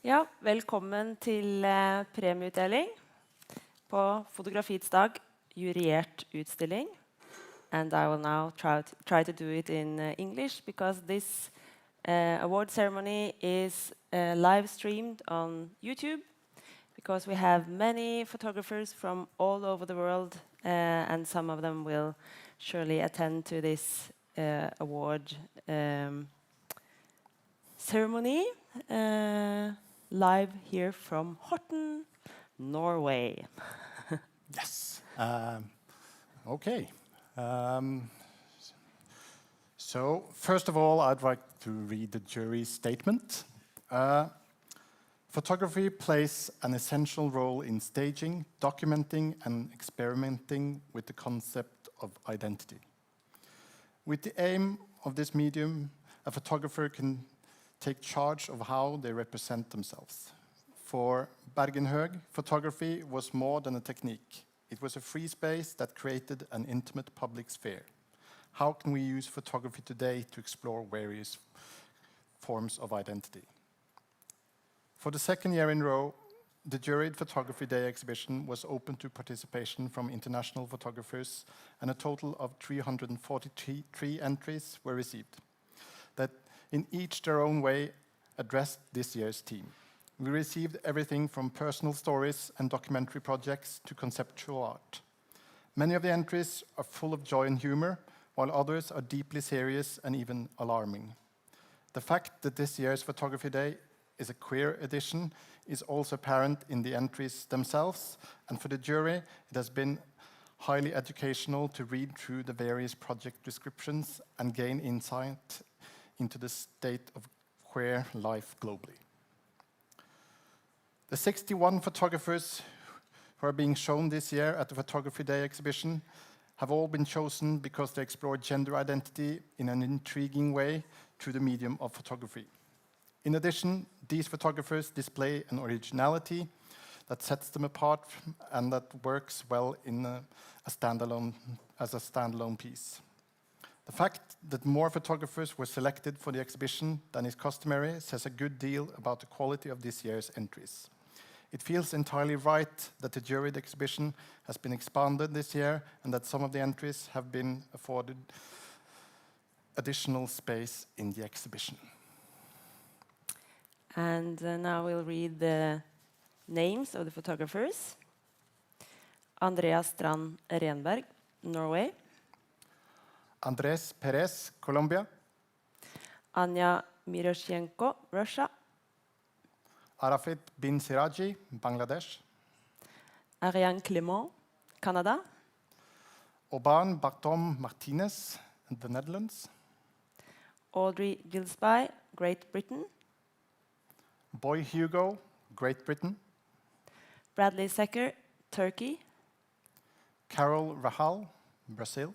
Ja, velkommen til premieutdeling på Fotografiets dag, juriert utstilling. And I will now try to do it in English because this award ceremony is live streamed on YouTube because we have many photographers from all over the world and some of them will surely attend to this award ceremony. Live here from Horten, Norway. Yes. Okay. So first of all, I'd like to read the jury statement. Photography plays an essential role in staging, documenting, and experimenting with the concept of identity. With the aim of this medium, a photographer can take charge of how they represent themselves. For Bergenhøg, photography was more than a technique. It was a free space that created an intimate public sphere. How can we use photography today to explore various forms of identity? For the second year in a row, the Juried Photography Day exhibition was open to participation from international photographers, and a total of 343 entries were received, that in each their own way addressed this year's theme. We received everything from personal stories and documentary projects to conceptual art. Many of the entries are full of joy and humor, while others are deeply serious and even alarming. The fact that this year's Photography Day is a queer edition is also apparent in the entries themselves, and for the jury, it has been highly educational to read through the various project descriptions and gain insight into the state of queer life globally. The 61 photographers who are being shown this year at the Photography Day exhibition have all been chosen because they explore gender identity in an intriguing way through the medium of photography. In addition, these photographers display an originality that sets them apart and that works well in as a standalone piece. The fact that more photographers were selected for the exhibition than is customary says a good deal about the quality of this year's entries. It feels entirely right that the juried exhibition has been expanded this year and that some of the entries have been afforded additional space in the exhibition. And now we'll read the names of the photographers. Andreas Strand Renberg, Norway. Andres Perez, Colombia. Anya Miroshenko, Russia. Arafat bin Siraji, Bangladesh. Ariane Clément, Canada. Oban Bartom Martinez, the Netherlands. Audrey Gillespie, Great Britain. Boy Hugo, Great Britain. Bradley Secker, Turkey. Carol Rahal, Brazil.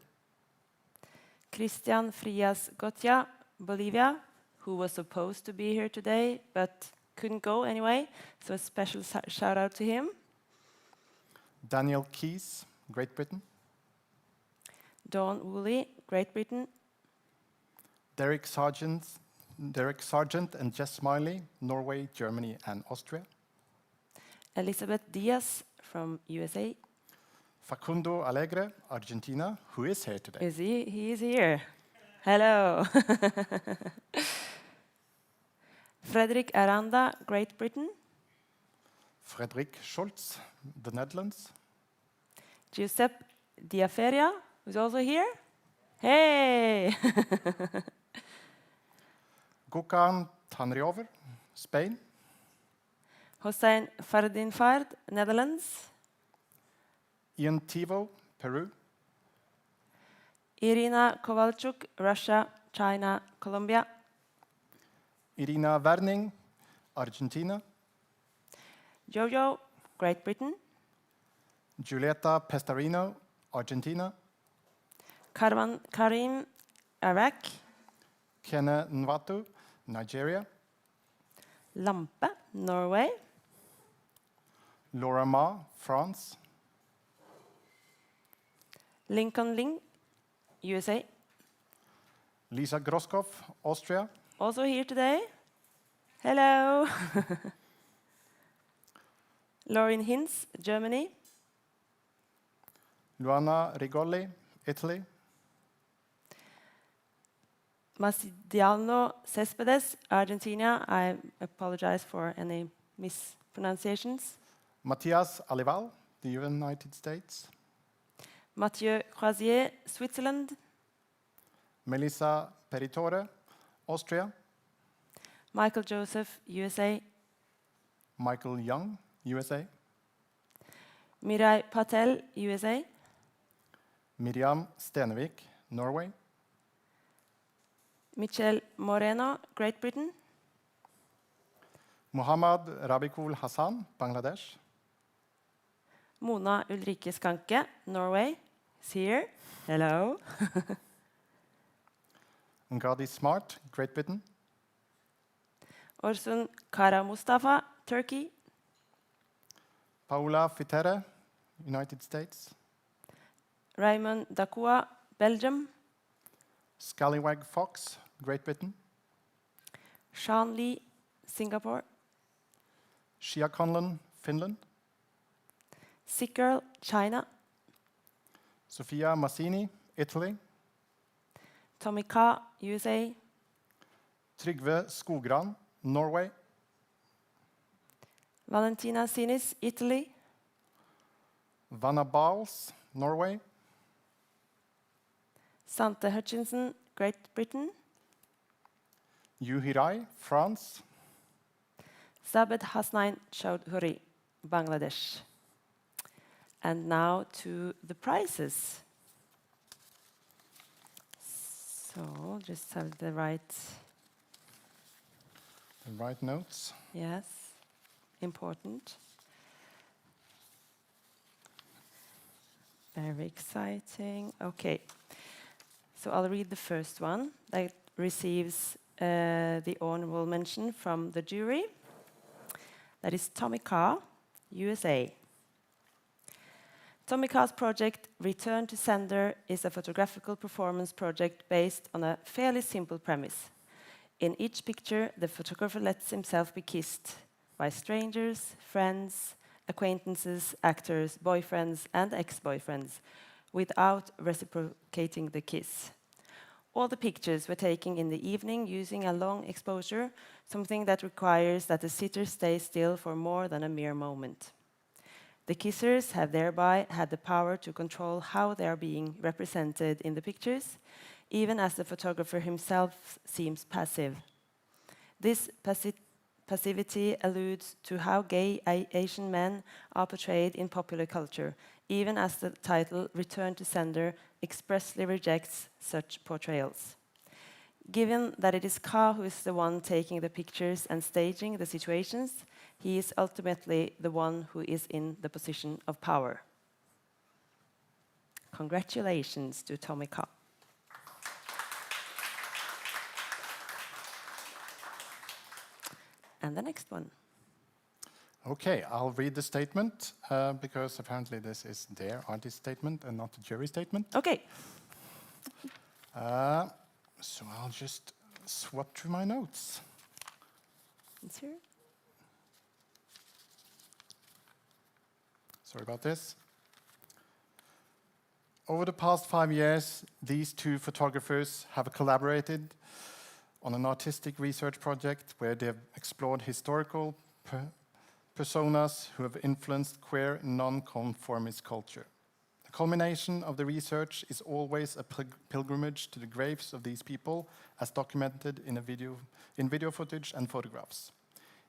Christian Frias Gotia, Bolivia, who was supposed to be here today but couldn't go anyway, so a special shout out to him. Daniel Keyes, Great Britain. Dawn Woolley, Great Britain. Derek Sargent and Jess Smiley, Norway, Germany, and Austria. Elizabeth Diaz from USA. Facundo Alegre, Argentina, who is here today. Is he? He is here. Hello. Frederick Aranda, Great Britain. Frederick Scholz, the Netherlands. Giuseppe Diaferia, who's also here. Hey! Gökhan Tanriover, Spain. Hossein Fardinfard, Netherlands. Ian Tivo, Peru. Irina Kovalchuk, Russia, China, Colombia. Irina Werning, Argentina. Jojo, Great Britain. Giulietta Pestarino, Argentina. Karim, Iraq. Kene Nwatu, Nigeria. Lampe, Norway. Laura Ma, France. Lincoln Ling, USA. Lisa Groskopf, Austria. Also here today. Hello. Lauren Hinz, Germany. Luana Rigoli, Italy. Masidiano Cespedes, Argentina. I apologize for any mispronunciations. Matthias Alival, the United States. Mathieu Croisier, Switzerland. Melissa Peritore, Austria. Michael Joseph, USA. Michael Young, USA. Mirai Patel, USA. Miriam Stenevik, Norway. Michel Moreno, Great Britain. Muhammad Rabikul Hassan, Bangladesh. Mona Ulrike Skanke, Norway. Is here. Hello. Ngadi Smart, Great Britain. Orsun Kara Mustafa, Turkey. Paula Fitere, United States. Raymond Dakua, Belgium. Scallywag Fox, Great Britain. Sean Lee, Singapore. Shia Conlon, Finland. Sick Girl, China. Sofia Massini, Italy. Tommy Ka, USA. Trygve Skogran, Norway. Valentina Sinis, Italy. Vanna Bowles, Norway. Sante Hutchinson, Great Britain. Yuhirai, France. Zabed Hasnain Chaudhuri, Bangladesh. And now to the prizes. So just have the right, The right notes. yes, important. Very exciting. Okay, so I'll read the first one that receives the honorable mention from the jury. That is Tommy Ka, USA. Tommy Ka's project, Return to Sender, is a photographical performance project based on a fairly simple premise. In each picture, the photographer lets himself be kissed by strangers, friends, acquaintances, actors, boyfriends, and ex-boyfriends, without reciprocating the kiss. All the pictures were taken in the evening using a long exposure, something that requires that the sitter stay still for more than a mere moment. The kissers have thereby had the power to control how they are being represented in the pictures, even as the photographer himself seems passive. This passivity alludes to how gay Asian men are portrayed in popular culture, even as the title Return to Sender expressly rejects such portrayals. Given that it is Ka who is the one taking the pictures and staging the situations, he is ultimately the one who is in the position of power. Congratulations to Tommy Ka. And the next one. Okay, I'll read the statement because apparently this is their artist statement and not the jury statement. Okay. So I'll just swap through my notes. It's here. Sorry about this. Over the past 5 years, these two photographers have collaborated on an artistic research project where they have explored historical personas who have influenced queer non-conformist culture. The culmination of the research is always a pilgrimage to the graves of these people, as documented in video footage and photographs.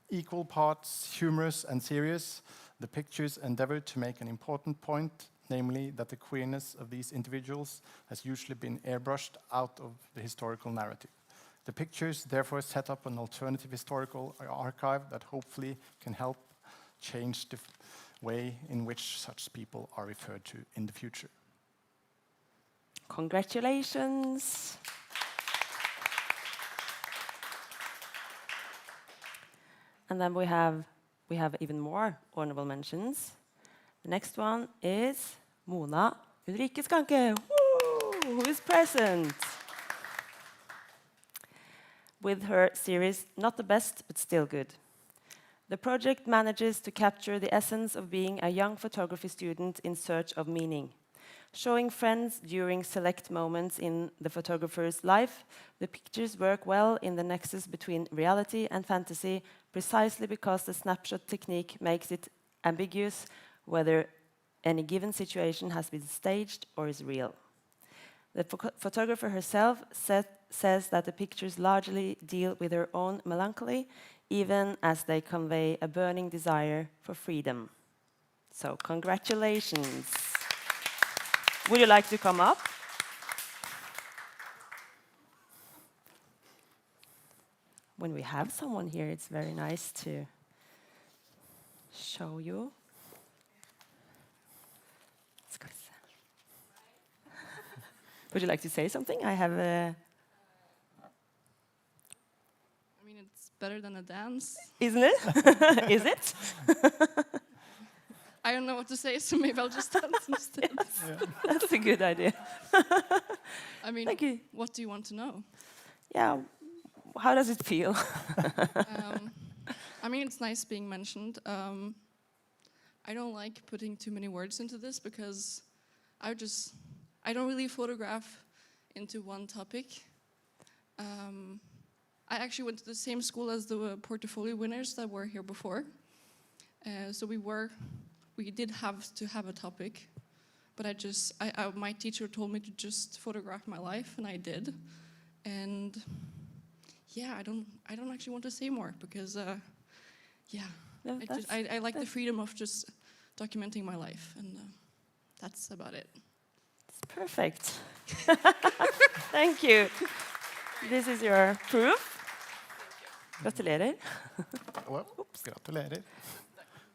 Equal parts humorous and serious, the pictures endeavor to make an important point, namely that the queerness of these individuals has usually been airbrushed out of the historical narrative. The pictures therefore set up an alternative historical archive that hopefully can help change the way in which such people are referred to in the future. Congratulations. And then we have even more honorable mentions. The next one is Mona Ulrike Skanke, who is present with her series Not the Best, but Still Good. The project manages to capture the essence of being a young photography student in search of meaning. Showing friends during select moments in the photographer's life, the pictures work well in the nexus between reality and fantasy, precisely because the snapshot technique makes it ambiguous whether any given situation has been staged or is real. The photographer herself says that the pictures largely deal with her own melancholy, even as they convey a burning desire for freedom. So, congratulations. Would you like to come up? When we have someone here, it's very nice to show you. Would you like to say something? I have a... I mean, it's better than a dance. Isn't it? Is it? I don't know what to say, so maybe I'll just dance instead. Yeah. That's a good idea. I mean, Thank you. what do you want to know? Yeah, how does it feel? I mean, it's nice being mentioned. I don't like putting too many words into this because I don't really photograph into one topic. I actually went to the same school as the portfolio winners that were here before. So we did have to have a topic, but my teacher told me to just photograph my life, and I did. And yeah, I don't actually want to say more because No, I like the freedom of just documenting my life, and that's about it. it's perfect. Thank you. This is your proof. Gratulerer. Well, gratulerer.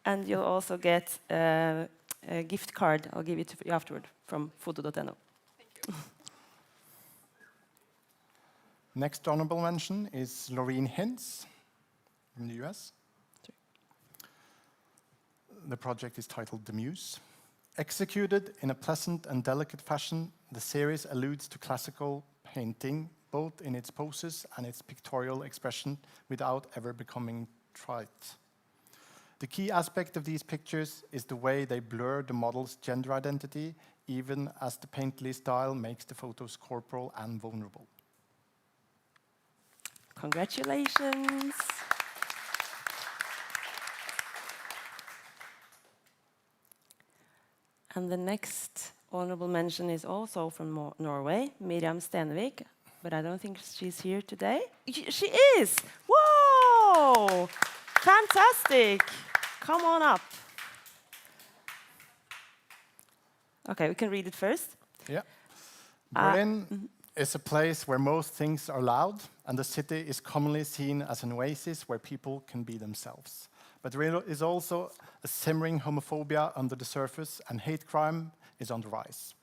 And you'll also get a gift card. I'll give it to you afterward from foto.no. Next honorable mention is Laureen Hintz from the US. The project is titled The Muse. Executed in a pleasant and delicate fashion, the series alludes to classical painting, both in its poses and its pictorial expression, without ever becoming trite. The key aspect of these pictures is the way they blur the model's gender identity, even as the painterly style makes the photos corporal and vulnerable. Congratulations. And the next honorable mention is also from Norway, Miriam Stenevik, but I don't think she's here today. She is! Whoa! Fantastic! Come on up. Okay, we can read it first. Yeah. Berlin is a place where most things are loud, and the city is commonly seen as an oasis where people can be themselves. But there is also a simmering homophobia under the surface, and hate crime is on the rise.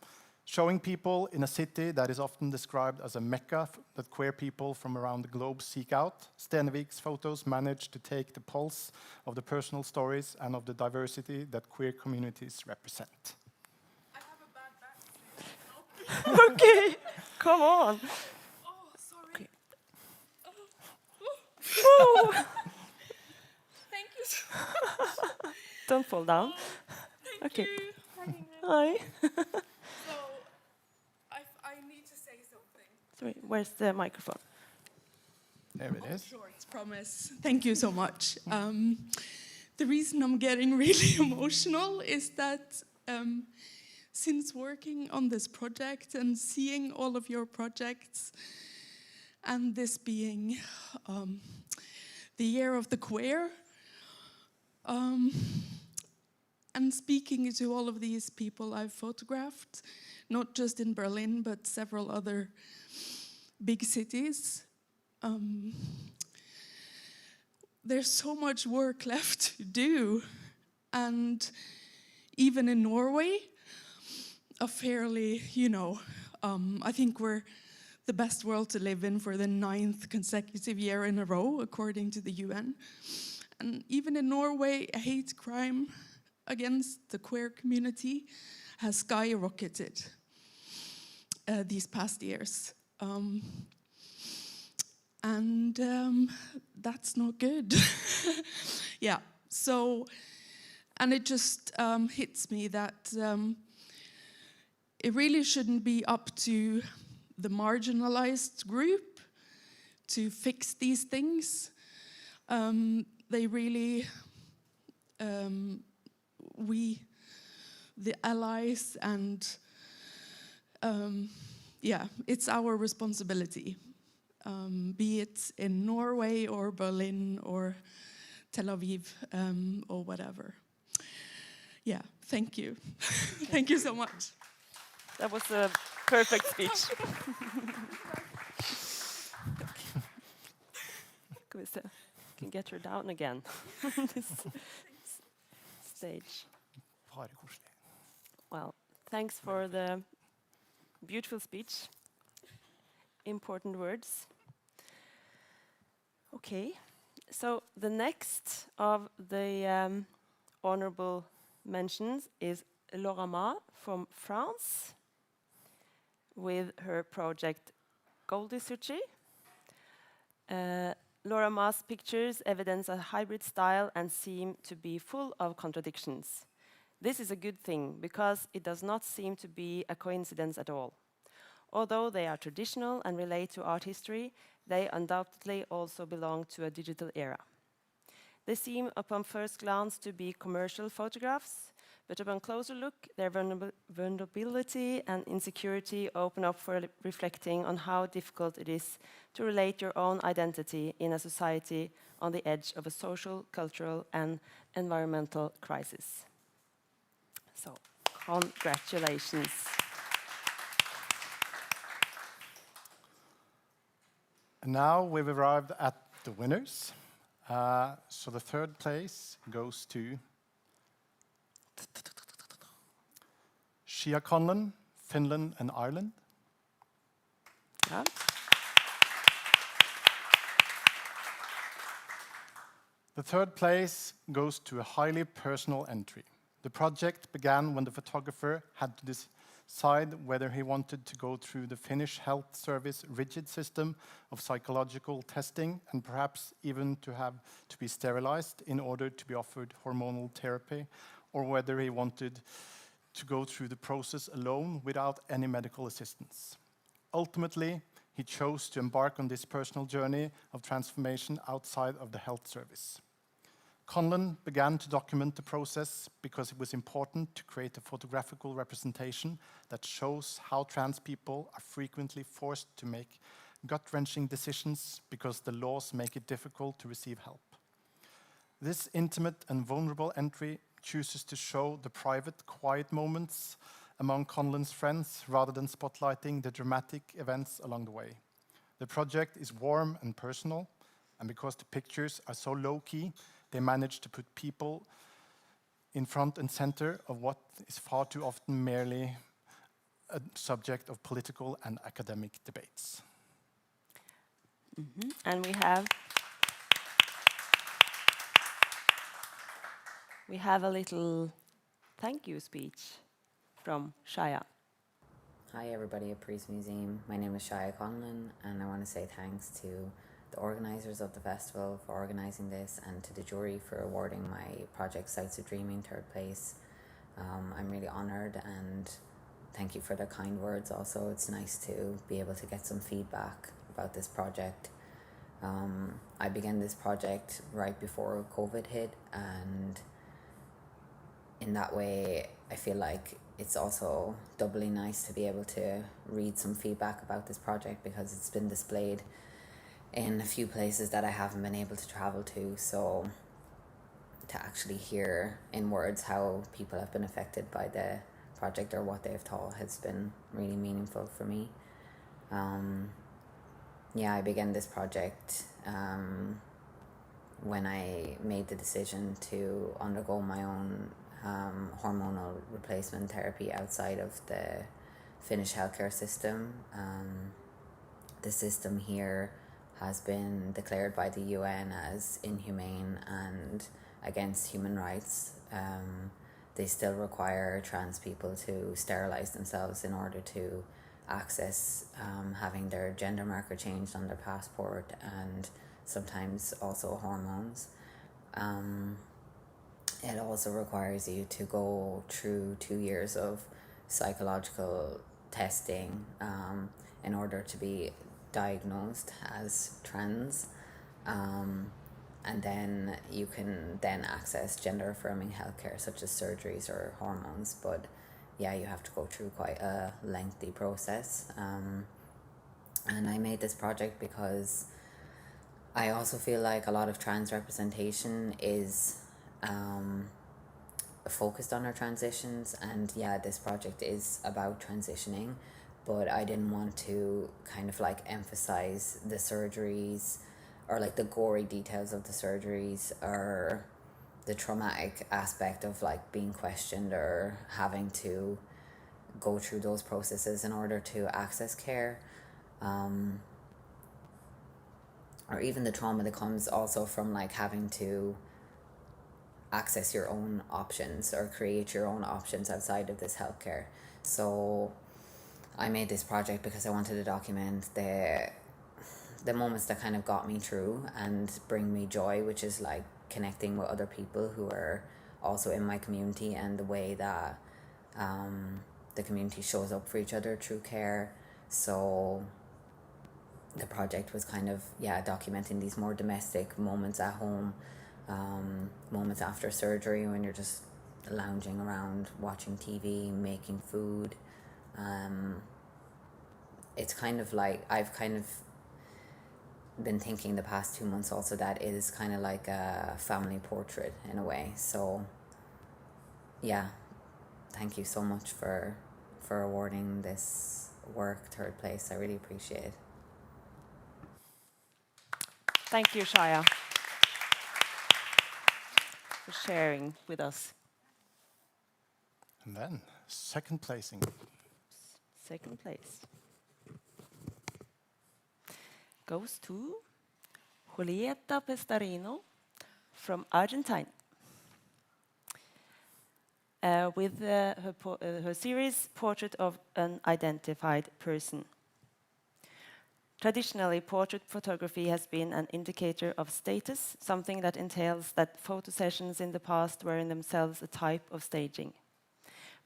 Showing people in a city that is often described as a mecca that queer people from around the globe seek out, Stenevik's photos manage to take the pulse of the personal stories and of the diversity that queer communities represent. I have a bad back. Okay, come on. Oh, sorry. Okay. Oh. Thank you so much. Don't fall down. Thank Okay. you. Hi. So, I need to say something. Sorry, where's the microphone? There it is. Short, promise. Thank you so much. The reason I'm getting really emotional is that since working on this project and seeing all of your projects, and this being the year of the queer, and speaking to all of these people I've photographed, not just in Berlin, but several other big cities, there's so much work left to do. And even in Norway, a fairly, I think we're the best world to live in for the 9th consecutive year in a row, according to the UN. And even in Norway, hate crime against the queer community has skyrocketed these past years. and that's not good. Yeah, so, and it just hits me that it really shouldn't be up to the marginalized group to fix these things. They really, we, the allies, and yeah, it's our responsibility, be it in Norway or Berlin or Tel Aviv or whatever. Yeah, thank you. Thank you so much. That was a perfect speech. Can we say, can get her down again. This stage. Bare koselig. Well, thanks for the beautiful speech. Important words. Okay, so the next of the honorable mentions is Laura Ma from France with her project Goldie Sushi. Laura Ma's pictures evidence a hybrid style and seem to be full of contradictions. This is a good thing because it does not seem to be a coincidence at all. Although they are traditional and relate to art history, they undoubtedly also belong to a digital era. They seem upon first glance to be commercial photographs, but upon closer look, their vulnerability and insecurity open up for reflecting on how difficult it is to relate your own identity in a society on the edge of a social, cultural, and environmental crisis. So, congratulations. And now we've arrived at the winners. So the third place goes to Shia Conlon, Finland and Ireland. Yeah. The third place goes to a highly personal entry. The project began when the photographer had to decide whether he wanted to go through the Finnish Health Service rigid system of psychological testing and perhaps even to have to be sterilized in order to be offered hormonal therapy, or whether he wanted to go through the process alone without any medical assistance. Ultimately, he chose to embark on this personal journey of transformation outside of the health service. Conlon began to document the process because it was important to create a photographical representation that shows how trans people are frequently forced to make gut-wrenching decisions because the laws make it difficult to receive help. This intimate and vulnerable entry chooses to show the private, quiet moments among Conlon's friends rather than spotlighting the dramatic events along the way. The project is warm and personal, and because the pictures are so low-key, they manage to put people in front and center of what is far too often merely a subject of political and academic debates. Mm-hmm. And we have a little thank you speech from Shia. Hi everybody at Priest Museum. My name is Shia Conlon and I want to say thanks to the organisers of the festival for organising this and to the jury for awarding my project Sites of Dreaming third place. I'm really honoured and thank you for the kind words also. It's nice to be able to get some feedback about this project. I began this project right before COVID hit, and in that way I feel like it's also doubly nice to be able to read some feedback about this project because it's been displayed in a few places that I haven't been able to travel to, so to actually hear in words how people have been affected by the project or what they've thought has been really meaningful for me. I began this project when I made the decision to undergo my own hormonal replacement therapy outside of the Finnish healthcare system. The system here has been declared by the UN as inhumane and against human rights. They still require trans people to sterilize themselves in order to access having their gender marker changed on their passport, and sometimes also hormones. It also requires you to go through 2 years of psychological testing in order to be diagnosed as trans. And then you can then access gender affirming healthcare such as surgeries or hormones, but yeah, you have to go through quite a lengthy process. And I made this project because I also feel like a lot of trans representation is focused on our transitions, and yeah, this project is about transitioning, but I didn't want to kind of like emphasize the surgeries or like the gory details of the surgeries or the traumatic aspect of like being questioned or having to go through those processes in order to access care, or even the trauma that comes also from like having to access your own options or create your own options outside of this healthcare. So I made this project because I wanted to document the moments that kind of got me through and bring me joy, which is like connecting with other people who are also in my community, and the way that the community shows up for each other through care. So the project was kind of, yeah, documenting these more domestic moments at home, moments after surgery when you're just lounging around, watching TV, making food. It's kind of like, I've kind of been thinking the past 2 months also that it is kind of like a family portrait in a way. So yeah, thank you so much for awarding this work third place. I really appreciate it. Thank you, Shaya, for sharing with us. And then, second placing. Second place goes to Julieta Pestarino from Argentina, with her series Portrait of an Identified Person. Traditionally, portrait photography has been an indicator of status, something that entails that photo sessions in the past were in themselves a type of staging.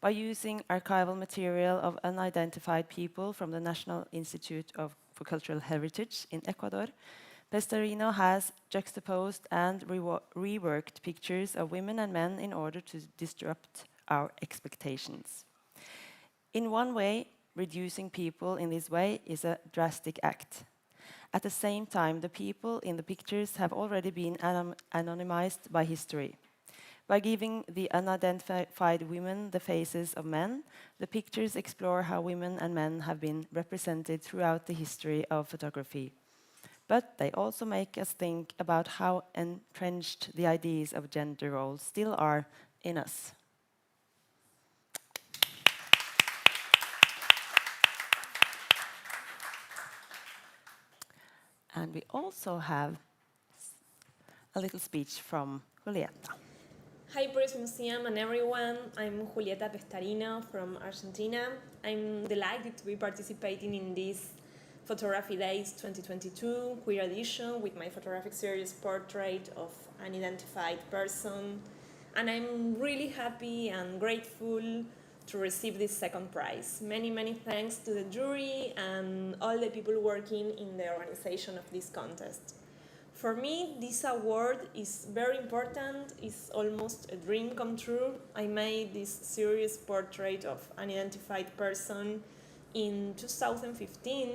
By using archival material of unidentified people from the National Institute for Cultural Heritage in Ecuador, Pestarino has juxtaposed and reworked pictures of women and men in order to disrupt our expectations. In one way, reducing people in this way is a drastic act. At the same time, the people in the pictures have already been anonymized by history. By giving the unidentified women the faces of men, the pictures explore how women and men have been represented throughout the history of photography. But they also make us think about how entrenched the ideas of gender roles still are in us. And we also have a little speech from Julieta. Hi, Press Museum and everyone. I'm Julieta Pestarino from Argentina. I'm delighted to be participating in this Photography Days 2022 queer edition with my photographic series Portrait of an Identified Person. And I'm really happy and grateful to receive this second prize. Many thanks to the jury and all the people working in the organization of this contest. For me, this award is very important. It's almost a dream come true. I made this series Portrait of an Identified Person in 2015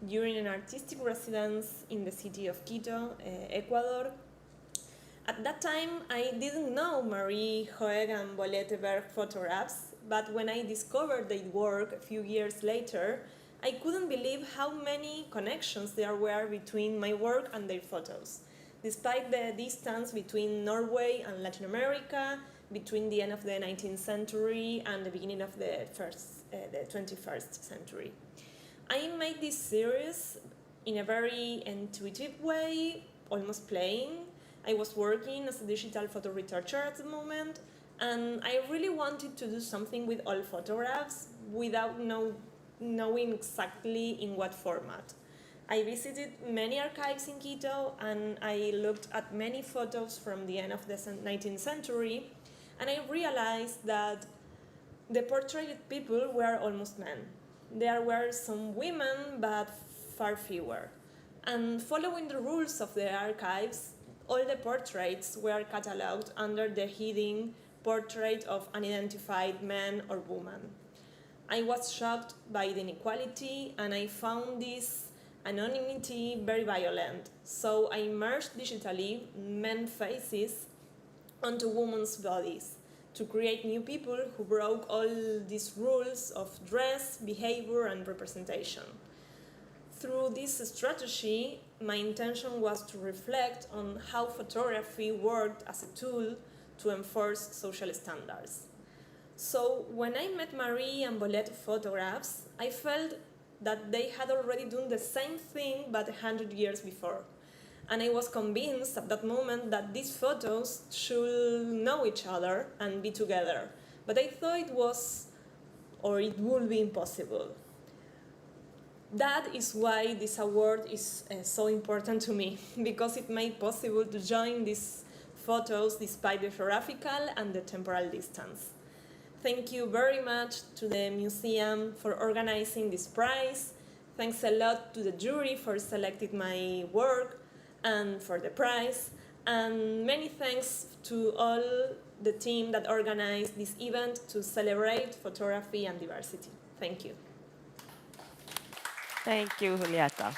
during an artistic residence in the city of Quito, Ecuador. At that time, I didn't know Marie Hoeg and Bolette Berg photographs, but when I discovered their work a few years later, I couldn't believe how many connections there were between my work and their photos. Despite the distance between Norway and Latin America, between the end of the 19th century and the beginning of the 21st century. I made this series in a very intuitive way, almost playing. I was working as a digital photo researcher at the moment, and I really wanted to do something with all photographs without no knowing exactly in what format. I visited many archives in Quito and I looked at many photos from the end of the 19th century, and I realized that the portrayed people were almost men. There were some women, but far fewer. And following the rules of the archives, all the portraits were catalogued under the heading Portrait of Unidentified Man or Woman. I was shocked by the inequality, and I found this anonymity very violent. So I merged digitally men's faces onto women's bodies to create new people who broke all these rules of dress, behavior, and representation. Through this strategy, my intention was to reflect on how photography worked as a tool to enforce social standards. So when I met Marie and Bolette photographs, I felt that they had already done the same thing but 100 years before. And I was convinced at that moment that these photos should know each other and be together. But I thought it was, or it would be impossible. That is why this award is so important to me, because it made possible to join these photos despite the geographical and the temporal distance. Thank you very much to the museum for organizing this prize. Thanks a lot to the jury for selecting my work and for the prize. And many thanks to all the team that organized this event to celebrate photography and diversity. Thank you. Thank you, Julieta.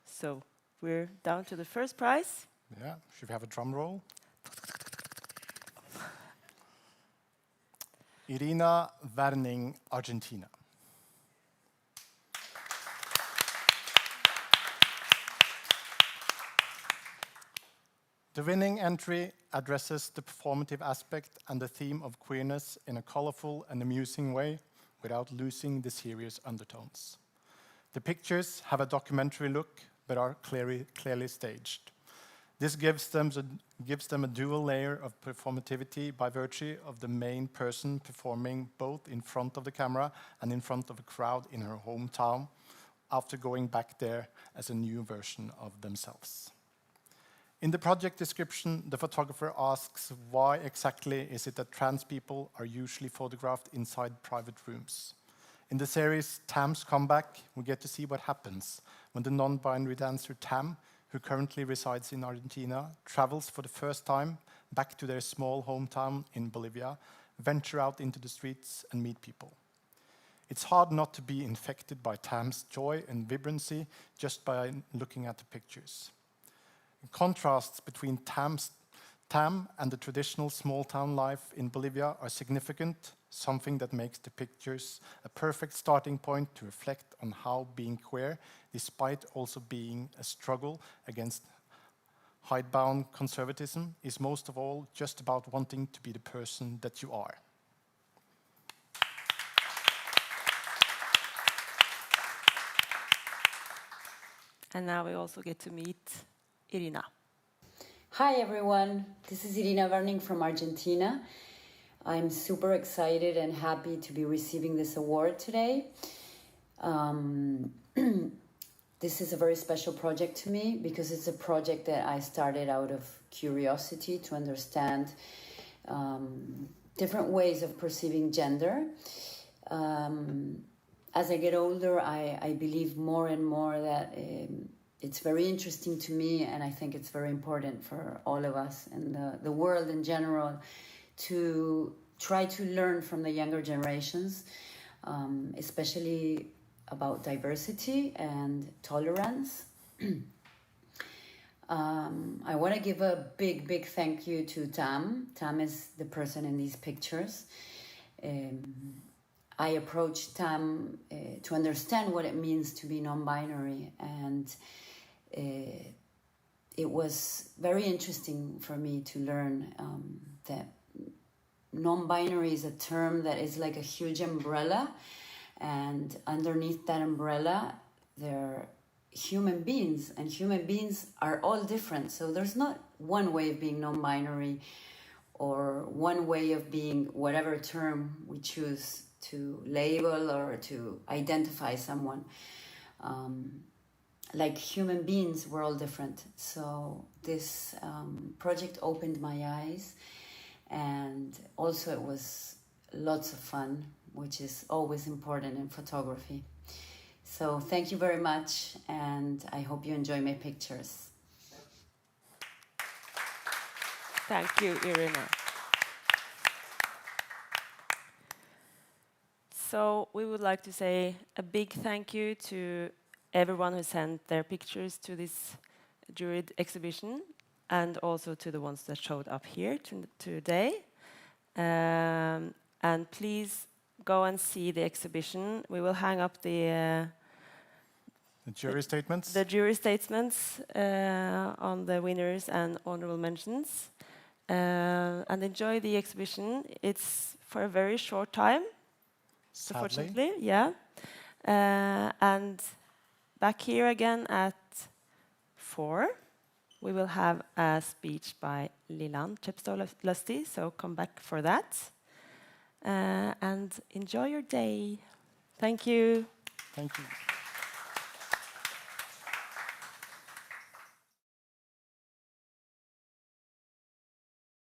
So we're down to the first prize. Yeah, should we have a drum roll? Irina Werning, Argentina. The winning entry addresses the performative aspect and the theme of queerness in a colorful and amusing way without losing the serious undertones. The pictures have a documentary look but are clearly staged. This gives them a dual layer of performativity by virtue of the main person performing both in front of the camera and in front of a crowd in her hometown after going back there as a new version of themselves. In the project description, the photographer asks why exactly is it that trans people are usually photographed inside private rooms. In the series Tam's Comeback, we get to see what happens when the non-binary dancer Tam, who currently resides in Argentina, travels for the first time back to their small hometown in Bolivia, venture out into the streets and meet people. It's hard not to be infected by Tam's joy and vibrancy just by looking at the pictures. Contrasts between Tam and the traditional small-town life in Bolivia are significant, something that makes the pictures a perfect starting point to reflect on how being queer, despite also being a struggle against hidebound conservatism, is most of all just about wanting to be the person that you are. And now we also get to meet Irina. Hi everyone, this is Irina Werning from Argentina. I'm super excited and happy to be receiving this award today. This is a very special project to me because it's a project that I started out of curiosity to understand different ways of perceiving gender. As I get older, I believe more and more that it's very interesting to me, and I think it's very important for all of us and the world in general to try to learn from the younger generations, especially about diversity and tolerance. I want to give a big thank you to Tam. Tam is the person in these pictures. I approached Tam to understand what it means to be non-binary, and it was very interesting for me to learn that non-binary is a term that is like a huge umbrella, and underneath that umbrella there are human beings, and human beings are all different. So there's not one way of being non-binary or one way of being, whatever term we choose to label or to identify someone. Like human beings, we're all different. So this project opened my eyes, and also it was lots of fun, which is always important in photography. So thank you very much, and I hope you enjoy my pictures. Thank you, Irina. So we would like to say a big thank you to everyone who sent their pictures to this juried exhibition, and also to the ones that showed up here today. And please go and see the exhibition. We will hang up the jury statements. The jury statements on the winners and honorable mentions. And enjoy the exhibition. It's for a very short time, unfortunately. Yeah. And back here again at 4. We will have a speech by Lilan Chepstow-Lusty, so come back for that. And enjoy your day. Thank you. Thank you.